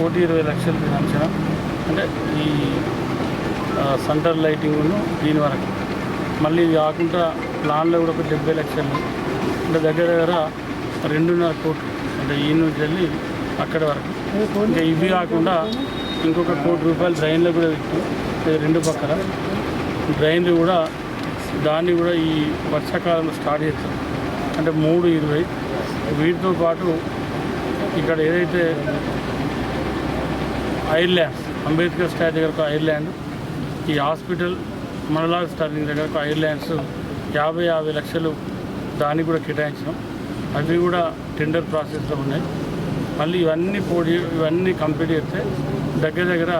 1,20,00,000 అంచనా. అంటే ఈ సెంటర్ లైటింగ్ను దీని వరకు మళ్ళీ ఇది కాకుండా ప్లాన్లో కూడా ఒక 70 లక్షలు, అంటే దగ్గర 2.5 కోట్లు, అంటే ఈ నుంచి వెళ్ళి అక్కడి వరకు. ఇంకా ఇవి కాకుండా ఇంకొక ₹1 కోటి డ్రైన్లో కూడా పెట్టు, రెండు పక్కల డ్రైన్లు కూడా దాన్ని కూడా ఈ వర్షాకాలంలో స్టార్ట్ చేస్తాం. అంటే 320. వీటితో పాటు ఇక్కడ ఏదైతే ఐర్లాండ్ అంబేద్కర్ స్టాచ్యూ దగ్గరకు ఐర్లాండ్, ఈ హాస్పిటల్ మనలాగ్ స్టార్టింగ్ దగ్గరకు ఐర్లాండ్స్ 50 లక్షలు దానికి కూడా కేటాయించినాం. అవి కూడా టెండర్ ప్రాసెస్లో ఉన్నాయి. మళ్ళీ ఇవన్నీ కంప్లీట్ చేస్తే దగ్గర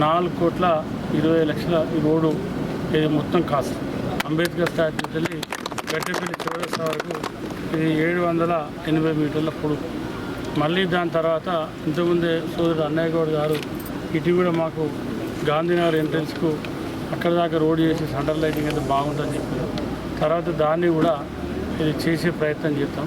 4,20,00,000 ఈ రోడ్డు ఇది మొత్తం కాస్ట్. అంబేద్కర్ స్టాచ్యూ వెళ్ళి గట్టెపల్లి చౌరస్తా వరకు ఇది 780 మీటర్ల పొడుగు. మళ్ళీ దాని తర్వాత ఇంతకుముందే సోదరుడు అన్నయ్య గౌడ్ గారు ఇటు కూడా మాకు గాంధీనగర్ ఎంట్రెన్స్కు అక్కడ దాకా రోడ్ చేసి సెంటర్ లైటింగ్ అయితే బాగుంటుందని చెప్పారు. తర్వాత దాన్ని కూడా ఇది చేసే ప్రయత్నం చేస్తాం.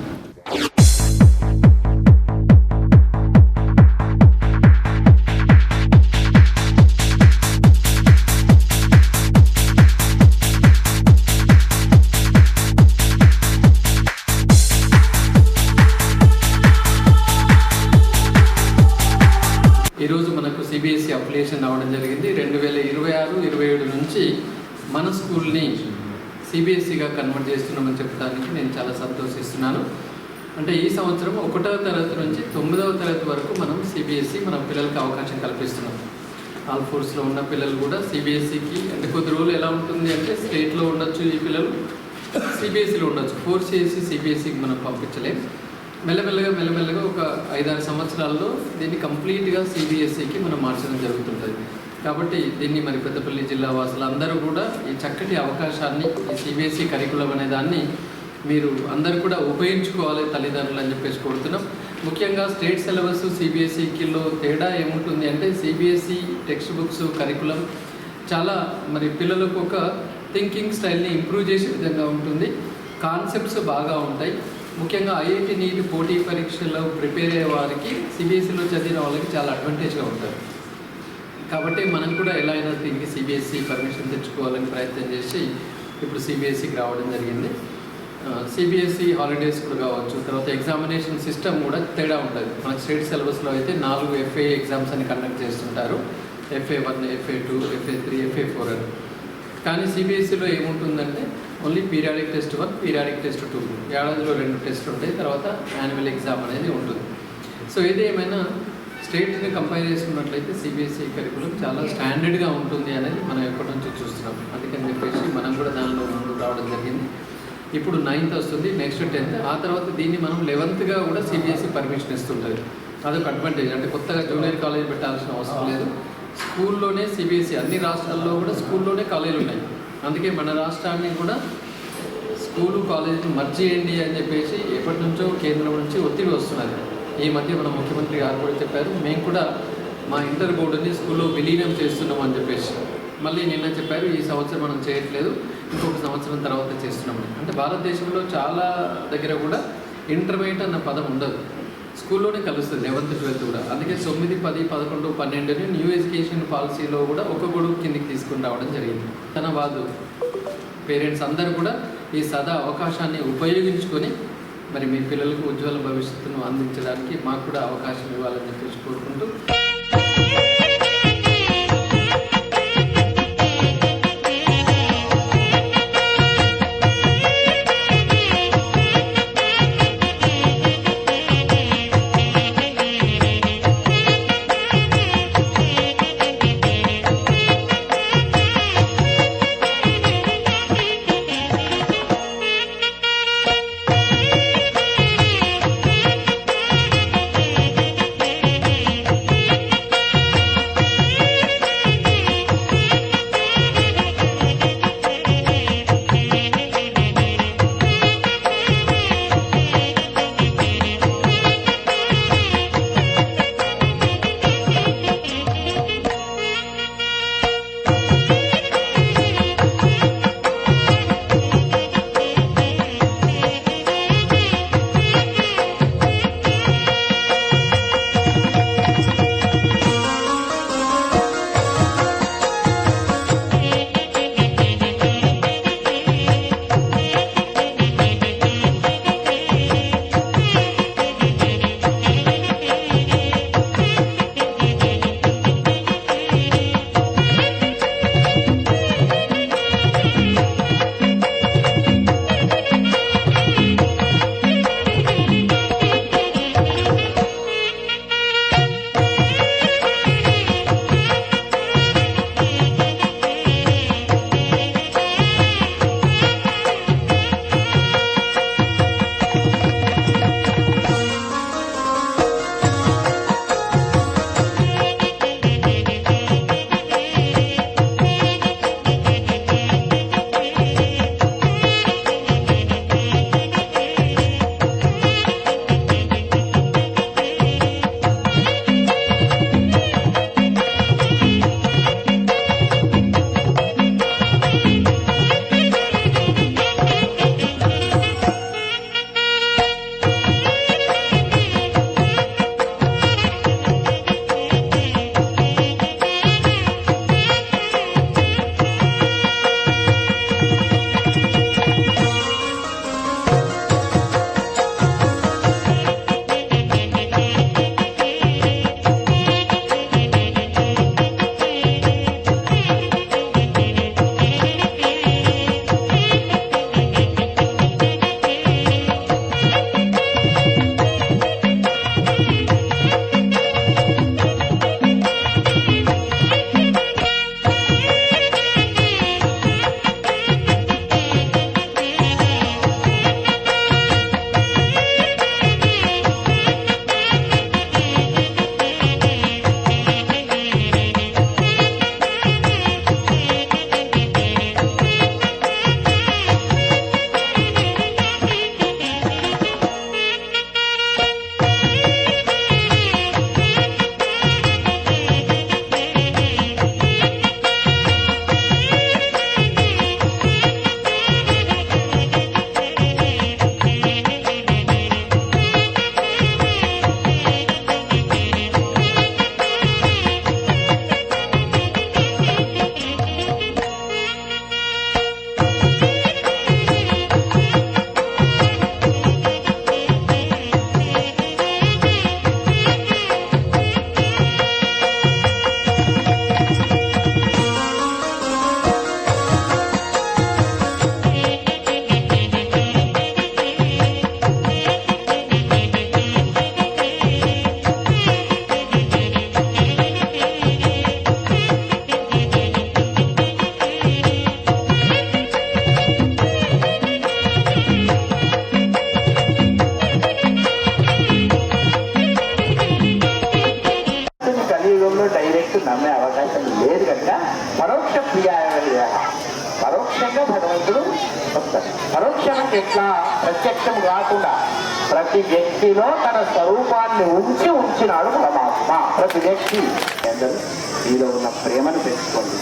ఈరోజు మనకు సిబిఎస్ఈ అప్లికేషన్ రావడం జరిగింది. 2026-27 నుంచి మన స్కూల్ని సిబిఎస్ఈగా కన్వర్ట్ చేస్తున్నామని చెప్పడానికి నేను చాలా సంతోషిస్తున్నాను. అంటే ఈ సంవత్సరం 1వ తరగతి నుంచి 9వ తరగతి వరకు మనం సిబిఎస్ఈ మన పిల్లలకి అవకాశం కల్పిస్తున్నాం. ఆల్ ఫోర్స్లో ఉన్న పిల్లలు కూడా సిబిఎస్ఈకి, అంటే కొద్ది రోజులు ఎలా ఉంటుంది అంటే స్టేట్లో ఉండొచ్చు ఈ పిల్లలు, సిబిఎస్ఈలో ఉండొచ్చు. ఫోర్స్ చేసి సిబిఎస్ఈకి మనం పంపించలేం. మెల్లమెల్లగా ఒక 5-6 సంవత్సరాల్లో దీన్ని కంప్లీట్గా సిబిఎస్ఈకి మనం మార్చడం జరుగుతుంటుంది. కాబట్టి దీన్ని మరి పెద్దపల్లి జిల్లా వాసులందరూ కూడా ఈ చక్కటి అవకాశాన్ని, ఈ సిబిఎస్ఈ కరికులం అనే దాన్ని మీరు అందరూ కూడా ఉపయోగించుకోవాలి తల్లిదండ్రులు అని చెప్పేసి కోరుతున్నాం. ముఖ్యంగా స్టేట్ సిలబస్ సిబిఎస్ఈకిలో తేడా ఏముంటుంది అంటే సిబిఎస్ఈ టెక్స్ట్ బుక్స్ కరికులం చాలా మరి పిల్లలకు ఒక థింకింగ్ స్టైల్ని ఇంప్రూవ్ చేసే విధంగా ఉంటుంది. కాన్సెప్ట్స్ బాగా ఉంటాయి. ముఖ్యంగా ఐఐటి నీట్ పోటీ పరీక్షలో ప్రిపేర్ అయ్యే వారికి సిబిఎస్ఈలో చదివిన వాళ్ళకి చాలా అడ్వాంటేజ్గా ఉంటుంది. కాబట్టి మనం కూడా ఎలా అయినా దీనికి సిబిఎస్ఈ పర్మిషన్ తెచ్చుకోవాలని ప్రయత్నం చేసి ఇప్పుడు సిబిఎస్ఈకి రావడం జరిగింది. సిబిఎస్ఈ హాలిడేస్ కూడా కావచ్చు. తర్వాత ఎగ్జామినేషన్ సిస్టమ్ కూడా తేడా ఉంటుంది. మన స్టేట్ సిలబస్లో అయితే 4 FA ఎగ్జామ్స్ అని కండక్ట్ చేస్తుంటారు. FA1, FA2, FA3, FA4 అని. కానీ సిబిఎస్ఈలో ఏముంటుందంటే only periodic test 1, periodic test 2, ఏడాదిలో 2 టెస్టులు ఉంటాయి. తర్వాత యాన్యువల్ ఎగ్జామ్ అనేది ఉంటుంది. సో ఇది ఏమైనా స్టేట్ని కంపేర్ చేసుకున్నట్లయితే సిబిఎస్ఈ కరికులం చాలా స్టాండర్డ్గా ఉంటుంది అనేది మనం ఎప్పటి నుంచి చూస్తున్నాం. అందుకని చెప్పేసి మనం కూడా దానిలో ముందుకు రావడం జరిగింది. ఇప్పుడు 9th వస్తుంది, నెక్స్ట్ 10th, ఆ తర్వాత దీన్ని మనం 11th కూడా సిబిఎస్ఈ పర్మిషన్ ఇస్తుంటుంది. అదొక అడ్వాంటేజ్. అంటే కొత్తగా జూనియర్ కాలేజ్ పెట్టాల్సిన అవసరం లేదు. స్కూల్లోనే సిబిఎస్ఈ అన్ని రాష్ట్రాల్లో కూడా స్కూల్లోనే కాలేజీలు ఉన్నాయి. అందుకే మన రాష్ట్రాన్ని కూడా స్కూలు కాలేజీని మర్జ్ చేయండి అని చెప్పేసి ఎప్పటి నుంచో కేంద్రం నుంచి ఒత్తిడి వస్తున్నది. ఈ మధ్య మన ముఖ్యమంత్రి గారు కూడా చెప్పారు, మేము కూడా మా ఇంటర్ బోర్డుని స్కూల్లో విలీనం చేస్తున్నాం అని చెప్పేసి. మళ్ళీ నిన్న చెప్పారు ఈ సంవత్సరం మనం చేయట్లేదు, ఇంకొక సంవత్సరం తర్వాత చేస్తున్నామని. అంటే భారతదేశంలో చాలా దగ్గర కూడా ఇంటర్మీడియట్ అన్న పదం ఉండదు, స్కూల్లోనే కలుస్తుంది 11th, 12th కూడా. అందుకే 9, 10, 11, 12 న్యూ ఎడ్యుకేషన్ పాలసీలో కూడా ఒక గొడుగు కిందికి తీసుకుని రావడం జరిగింది. తన వాళ్ళు పేరెంట్స్ అందరూ కూడా ఈ సదా అవకాశాన్ని ఉపయోగించుకొని మరి మీ పిల్లలకు ఉజ్వల భవిష్యత్తును అందించడానికి మాకు కూడా అవకాశం ఇవ్వాలని చెప్పేసి కోరుకుంటూ ప్రత్యక్షం కాకుండా ప్రతి వ్యక్తిలో తన స్వరూపాన్ని ఉంచినాడు పరమాత్మ. ప్రతి వ్యక్తి అందరూ మీలో ఉన్న ప్రేమను పెంచుకోండి.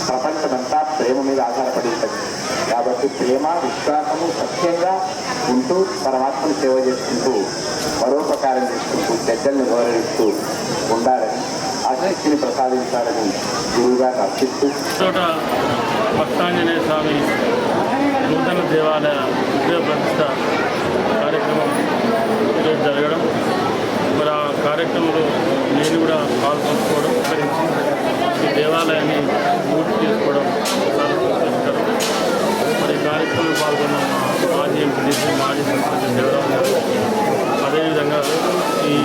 ప్రపంచమంతా ప్రేమ మీద ఆధారపడి ఉంటుంది కాబట్టి ప్రేమ, విశ్వాసము, సత్యంగా ఉంటూ పరమాత్మను సేవ చేసుకుంటూ పరోపకారం చేసుకుంటూ పెద్దల్ని గౌరవిస్తూ ఉండాలని ఆ శక్తిని ప్రసాదించాలని గురువుగారు అర్థిస్తూ భక్తాంజనేయ స్వామి నూతన దేవాలయ విగ్రహ ప్రతిష్ట కార్యక్రమం ఈరోజు జరగడం, మరి ఆ కార్యక్రమంలో నేను కూడా పాల్పంచుకోవడం, గురించి ఈ దేవాలయాన్ని పూర్తి చేసుకోవడం చాలా సంతోషకరం. మరి ఈ కార్యక్రమంలో పాల్గొన్న మాజీ ఎంపీడీసీ, మాజీ సర్పంచ్ దేవరావు గారు, అదేవిధంగా ఈ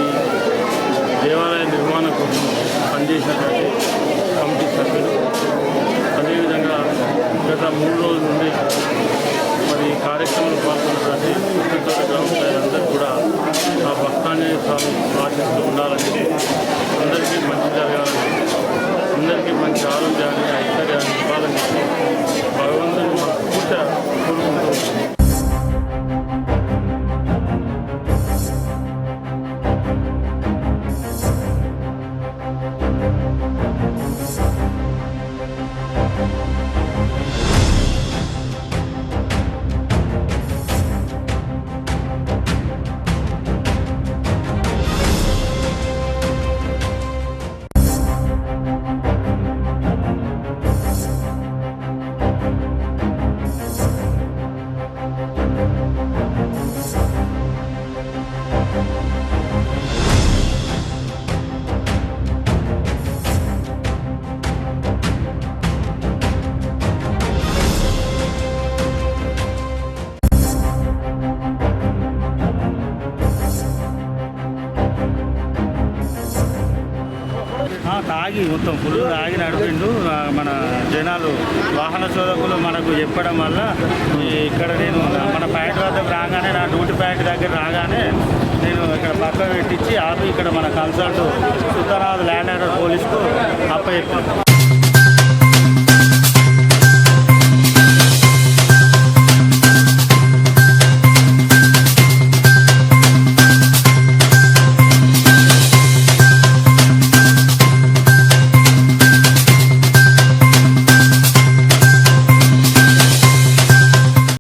దేవాలయ నిర్మాణం కోసం పనిచేసినటువంటి కమిటీ సభ్యులు, అదేవిధంగా గత 3 రోజుల నుండి మరి ఈ కార్యక్రమంలో పాల్గొన్నటువంటి కృష్ణతోట గ్రామ ప్రజలందరూ కూడా ఆ భక్తాంజనేయ స్వామి ఆశిస్తూ ఉండాలని, అందరికీ మంచి జరగాలని, అందరికీ మంచి ఆరోగ్యాన్ని, ఐశ్వర్యాన్ని ఇవ్వాలని భగవంతుని మనస్ఫూర్తిగా కోరుకుంటూ తాగి మొత్తం ఫుల్ తాగి నడిపిండు. మన జనాలు వాహన చోదకులు మనకు చెప్పడం వల్ల ఇక్కడ నేను మన ప్యాంట్ వద్దకు రాగానే, నా డ్యూటీ ప్యాంట్ దగ్గర రాగానే నేను ఇక్కడ పక్క పెట్టించి ఆపి ఇక్కడ మన కన్సల్ట్ సుత్తనాథ్ ల్యాండ్ ఆర్డర్ పోలీసుకు అప్పచెప్పాను.